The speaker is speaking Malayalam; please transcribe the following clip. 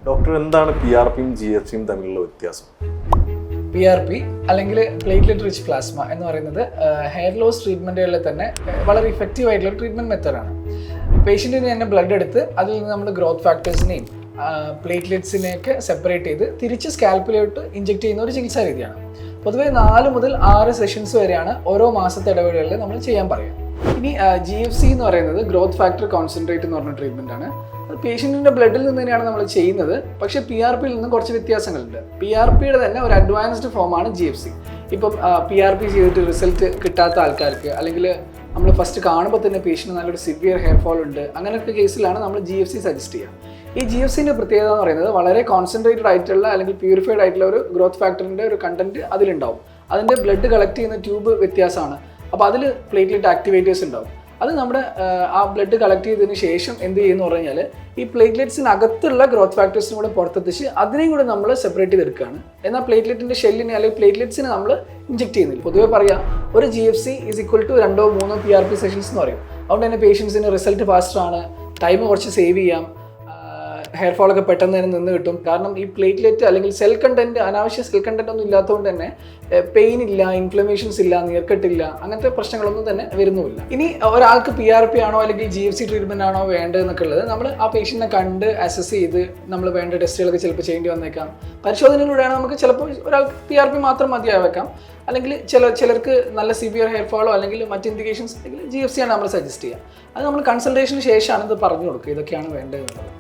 ഡോക്ടർ, എന്താണ് PRPയും GFCയും തമ്മിലുള്ള വ്യത്യാസം? PRP അല്ലെങ്കിൽ പ്ലേറ്റ്ലെറ്റ് റിച്ച് പ്ലാസ്മ എന്ന് പറയുന്നത് ഹെയർ ലോസ് ട്രീറ്റ്മെൻറ്റുകളിൽ തന്നെ വളരെ ഇഫക്റ്റീവ് ആയിട്ടുള്ള ട്രീറ്റ്മെൻറ്റ് മെത്തേഡാണ്. പേഷ്യൻറ്റിന് തന്നെ ബ്ലഡ് എടുത്ത് അതിൽ നിന്ന് നമ്മൾ ഗ്രോത്ത് ഫാക്ടേഴ്സിനെയും പ്ലേറ്റ്ലെറ്റ്സിനെയൊക്കെ സെപ്പറേറ്റ് ചെയ്ത് തിരിച്ച് സ്കാൽപ്പിലോട്ട് ഇഞ്ചെക്ട് ചെയ്യുന്ന ഒരു ചികിത്സാ രീതിയാണ്. പൊതുവേ 4 മുതൽ 6 സെഷൻസ് വരെയാണ് ഓരോ മാസത്തെ ഇടവേളകളിൽ നമ്മൾ ചെയ്യാൻ പറയുക. ഇനി GFC എന്ന് പറയുന്നത് ഗ്രോത്ത് ഫാക്ടർ കോൺസെൻട്രേറ്റ് എന്ന് പറഞ്ഞ ട്രീറ്റ്മെൻ്റ് ആണ്. അത് പേഷ്യൻറ്റിൻ്റെ ബ്ലഡിൽ നിന്ന് തന്നെയാണ് നമ്മൾ ചെയ്യുന്നത്. പക്ഷേ PRPയിൽ നിന്ന് കുറച്ച് വ്യത്യാസങ്ങളുണ്ട്. PRPയുടെ തന്നെ ഒരു അഡ്വാൻസ്ഡ് ഫോമാണ് GFC. ഇപ്പം PRP ചെയ്തിട്ട് റിസൾട്ട് കിട്ടാത്ത ആൾക്കാർക്ക്, അല്ലെങ്കിൽ നമ്മൾ ഫസ്റ്റ് കാണുമ്പോൾ തന്നെ പേഷ്യൻറ്റ് നല്ലൊരു സിവിയർ ഹെയർ ഫോൾ ഉണ്ട്, അങ്ങനെയൊക്കെ കേസിലാണ് നമ്മൾ GFC സജസ്റ്റ് ചെയ്യുക. ഈ GFCൻ്റെ പ്രത്യേകത എന്ന് പറയുന്നത് വളരെ കോൺസെൻട്രേറ്റഡ് ആയിട്ടുള്ള അല്ലെങ്കിൽ പ്യൂരിഫൈഡ് ആയിട്ടുള്ള ഒരു ഗ്രോത്ത് ഫാക്ടറിൻ്റെ ഒരു കണ്ടന്റ് അതിലുണ്ടാവും. അതിൻ്റെ ബ്ലഡ് കളക്ട് ചെയ്യുന്ന ട്യൂബ് വ്യത്യാസമാണ്. അപ്പോൾ അതിൽ പ്ലേറ്റ്ലെറ്റ് ആക്ടിവേറ്റേഴ്സ് ഉണ്ടാവും. അത് നമ്മുടെ ആ ബ്ലഡ് കളക്ട് ചെയ്തതിന് ശേഷം എന്ത് ചെയ്യുമെന്ന് പറഞ്ഞു കഴിഞ്ഞാൽ ഈ പ്ലേറ്റ്ലെറ്റ്സിനകത്തുള്ള ഗ്രോത്ത് ഫാക്ടേഴ്സിനും കൂടെ പുറത്തെത്തിച്ച് അതിനെയും കൂടെ നമ്മൾ സെപ്പറേറ്റ് ചെയ്തെടുക്കുകയാണ്. എന്നാൽ പ്ലേറ്റ്ലെറ്റിൻ്റെ ഷെല്ലിനെ അല്ലെങ്കിൽ പ്ലേറ്റ്ലെറ്റ്സിനെ നമ്മൾ ഇഞ്ചെക്ട് ചെയ്യുന്നില്ല. പൊതുവെ പറയാം, ഒരു GFC is equal to 2-3 PRP sessions എന്ന് പറയും. അതുകൊണ്ട് തന്നെ പേഷ്യൻസിന് റിസൾട്ട് ഫാസ്റ്ററാണ്, ടൈം കുറച്ച് സേവ് ചെയ്യാം, ഹെയർ ഫോളൊക്കെ പെട്ടെന്ന് തന്നെ നിന്ന് കിട്ടും. കാരണം ഈ പ്ലേറ്റ്ലെറ്റ് അല്ലെങ്കിൽ സെൽ കണ്ടന്റ്, അനാവശ്യ സെൽ കണ്ടന്റ് ഒന്നും ഇല്ലാത്തതുകൊണ്ട് തന്നെ പെയിൻ ഇല്ല, ഇൻഫ്ലമേഷൻസ് ഇല്ല, നീർക്കെട്ടില്ല, അങ്ങനത്തെ പ്രശ്നങ്ങളൊന്നും തന്നെ വരുന്നുമില്ല. ഇനി ഒരാൾക്ക് PRP ആണോ അല്ലെങ്കിൽ GFC ട്രീറ്റ്മെന്റ് ആണോ വേണ്ടതെന്നൊക്കെ ഉള്ളത് നമ്മൾ ആ പേഷ്യന്റിനെ കണ്ട് അസസ് ചെയ്ത് നമ്മൾ വേണ്ട ടെസ്റ്റുകളൊക്കെ ചിലപ്പോൾ ചെയ്യേണ്ടി വന്നേക്കാം. പരിശോധനയിലൂടെയാണ് നമുക്ക് ചിലപ്പോൾ ഒരാൾക്ക് PRP മാത്രം മതിയാവേക്കാം. അല്ലെങ്കിൽ ചിലർക്ക് നല്ല സിവിയർ ഹെയർ ഫോളോ അല്ലെങ്കിൽ മറ്റ് ഇൻഡിക്കേഷൻസ് അല്ലെങ്കിൽ GFC ആണ് നമ്മൾ സജസ്റ്റ് ചെയ്യുക. അത് നമ്മൾ കൺസൾട്ടേഷന് ശേഷമാണ് ഇത് പറഞ്ഞു കൊടുക്കുക, ഇതൊക്കെയാണ് വേണ്ടതെന്നുള്ളത്.